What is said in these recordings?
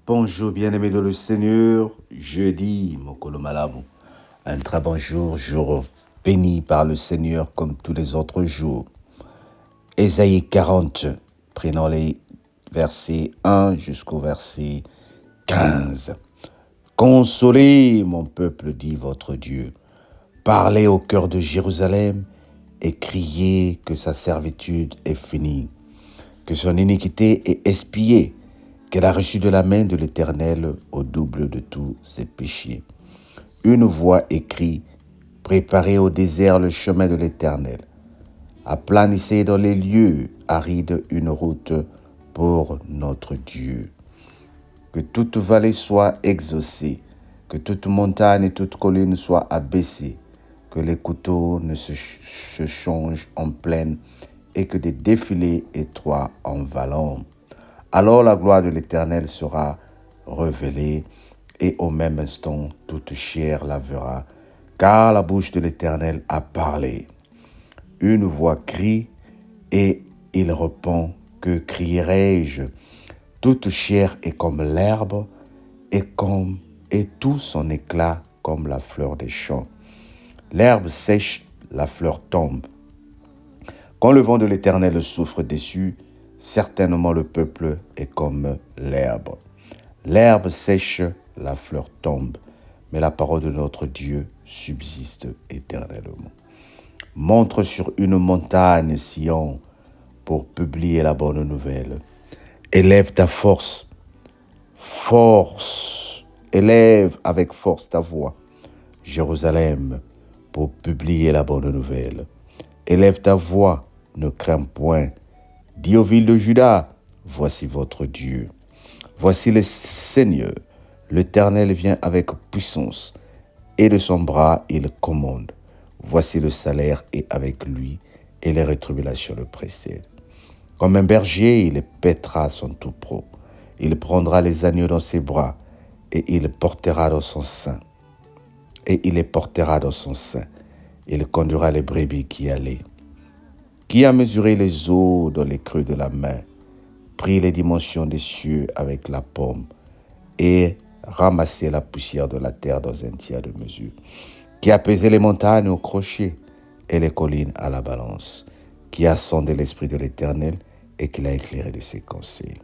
Bonjour bien-aimé de le Seigneur, jeudi, Mokolo Malamu. Un très bon jour béni par le Seigneur comme tous les autres jours. Ésaïe 40, prenons les versets 1 jusqu'au verset 15. Consolez mon peuple, dit votre Dieu. Parlez au cœur de Jérusalem et criez que sa servitude est finie, que son iniquité est expiée, qu'elle a reçu de la main de l'Éternel au double de tous ses péchés. Une voix écrit, préparez au désert le chemin de l'Éternel. Aplanissez dans les lieux arides une route pour notre Dieu. Que toute vallée soit exaucée, que toute montagne et toute colline soient abaissées, que les couteaux ne se changent en plaine et que des défilés étroits en vallons. Alors la gloire de l'Éternel sera révélée et au même instant toute chair la verra, car la bouche de l'Éternel a parlé. Une voix crie et il répond, que crierai-je? Toute chair est comme l'herbe et tout son éclat comme la fleur des champs. L'herbe sèche, la fleur tombe. Quand le vent de l'Éternel souffle dessus, certainement le peuple est comme l'herbe. L'herbe sèche, la fleur tombe, mais la parole de notre Dieu subsiste éternellement. Montre sur une montagne, Sion, pour publier la bonne nouvelle. Élève ta élève avec force ta voix, Jérusalem, pour publier la bonne nouvelle. Élève ta voix, ne crains point. Dis aux villes de Juda, voici votre Dieu. Voici le Seigneur, l'Éternel vient avec puissance, et de son bras il commande. Voici le salaire est avec lui, et les rétributions le précèdent. Comme un berger, il paîtra son troupeau. Il prendra les agneaux dans ses bras, et il les portera dans son sein. Il conduira les brebis qui allaient. Qui a mesuré les eaux dans les creux de la main, pris les dimensions des cieux avec la paume, et ramassé la poussière de la terre dans un tiers de mesure, qui a pesé les montagnes au crochet et les collines à la balance, qui a sondé l'esprit de l'Éternel et qui l'a éclairé de ses conseils.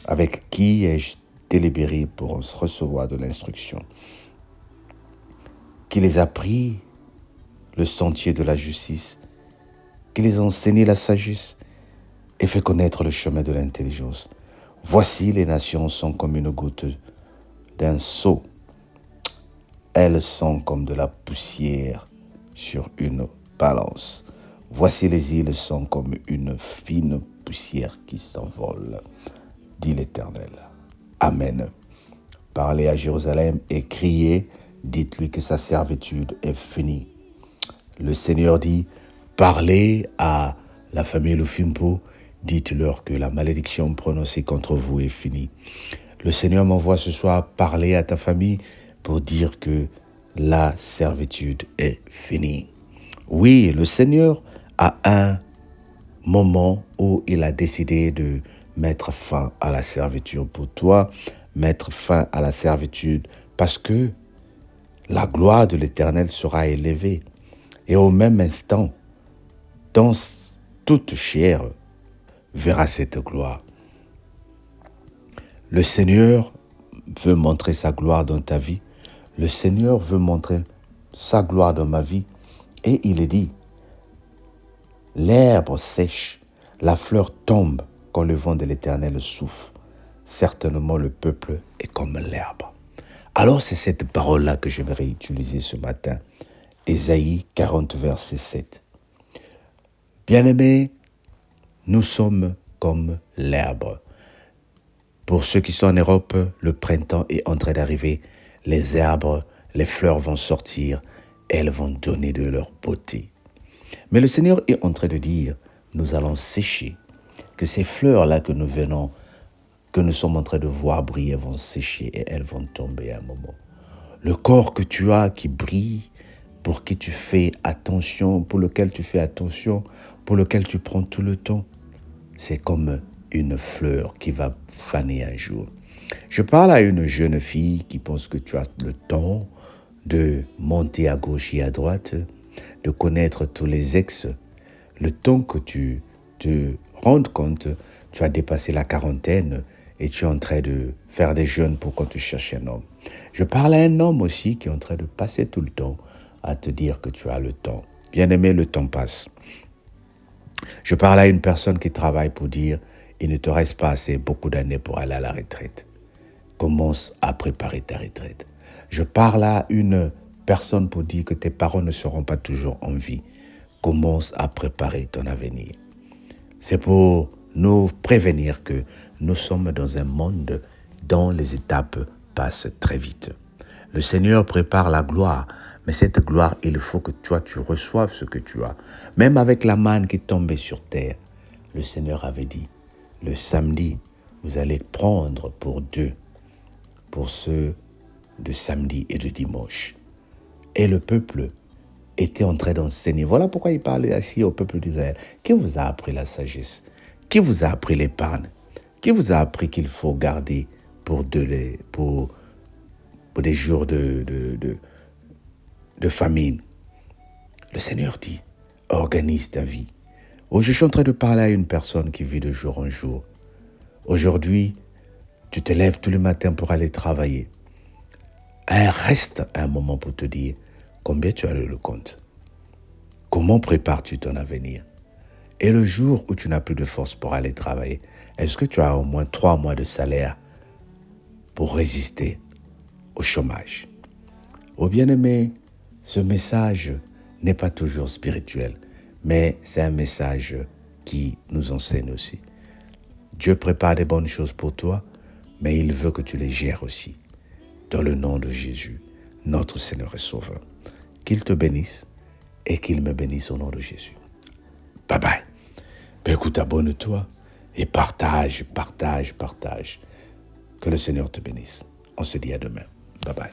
Avec qui ai-je délibéré pour recevoir de l'instruction? Qui les a pris le sentier de la justice, qui les a enseigné la sagesse et fait connaître le chemin de l'intelligence. Voici les nations sont comme une goutte d'un seau. Elles sont comme de la poussière sur une balance. Voici les îles sont comme une fine poussière qui s'envole, dit l'Éternel. Amen. Parlez à Jérusalem et criez, dites-lui que sa servitude est finie. Le Seigneur dit, parlez à la famille Lufimpo, dites-leur que la malédiction prononcée contre vous est finie. Le Seigneur m'envoie ce soir parler à ta famille pour dire que la servitude est finie. Oui, le Seigneur a un moment où il a décidé de mettre fin à la servitude pour toi, mettre fin à la servitude parce que la gloire de l'Éternel sera élevée. Et au même instant, dans toute chair verra cette gloire. Le Seigneur veut montrer sa gloire dans ta vie. Le Seigneur veut montrer sa gloire dans ma vie. Et il est dit, l'herbe sèche, la fleur tombe quand le vent de l'Éternel souffle. Certainement le peuple est comme l'herbe. Alors c'est cette parole-là que j'aimerais utiliser ce matin. Ésaïe 40, verset 7. Bien-aimés, nous sommes comme l'herbe. Pour ceux qui sont en Europe, le printemps est en train d'arriver. Les herbes, les fleurs vont sortir. Elles vont donner de leur beauté. Mais le Seigneur est en train de dire, nous allons sécher. Que ces fleurs-là que nous sommes en train de voir briller vont sécher et elles vont tomber à un moment. Le corps que tu as qui brille, pour qui tu fais attention, pour lequel tu fais attention, pour lequel tu prends tout le temps, c'est comme une fleur qui va faner un jour. Je parle à une jeune fille qui pense que tu as le temps de monter à gauche et à droite, de connaître tous les ex, le temps que tu te rendes compte, tu as dépassé la quarantaine et tu es en train de faire des jeûnes pour quand tu cherches un homme. Je parle à un homme aussi qui est en train de passer tout le temps à te dire que tu as le temps. Bien-aimé, le temps passe. Je parle à une personne qui travaille pour dire il ne te reste pas assez beaucoup d'années pour aller à la retraite. Commence à préparer ta retraite. Je parle à une personne pour dire que tes parents ne seront pas toujours en vie. Commence à préparer ton avenir. C'est pour nous prévenir que nous sommes dans un monde dont les étapes passent très vite. Le Seigneur prépare la gloire, mais cette gloire, il faut que toi, tu reçoives ce que tu as. Même avec la manne qui tombait sur terre, le Seigneur avait dit, le samedi, vous allez prendre pour deux, pour ceux de samedi et de dimanche. Et le peuple était en train d'enseigner. Voilà pourquoi il parlait ainsi au peuple d'Israël. Qui vous a appris la sagesse? Qui vous a appris l'épargne? Qui vous a appris qu'il faut garder pour des jours de famine? Le Seigneur dit, organise ta vie. Oh, je suis en train de parler à une personne qui vit de jour en jour. Aujourd'hui, tu te lèves tous les matins pour aller travailler. Reste un moment pour te dire combien tu as le compte. Comment prépares-tu ton avenir? Et le jour où tu n'as plus de force pour aller travailler, est-ce que tu as au moins 3 mois de salaire pour résister au chômage? Oh bien-aimé, ce message n'est pas toujours spirituel, mais c'est un message qui nous enseigne aussi. Dieu prépare des bonnes choses pour toi, mais il veut que tu les gères aussi. Dans le nom de Jésus, notre Seigneur et Sauveur. Qu'il te bénisse et qu'il me bénisse au nom de Jésus. Bye bye. Ben écoute, abonne-toi et partage. Que le Seigneur te bénisse. On se dit à demain. Bye bye.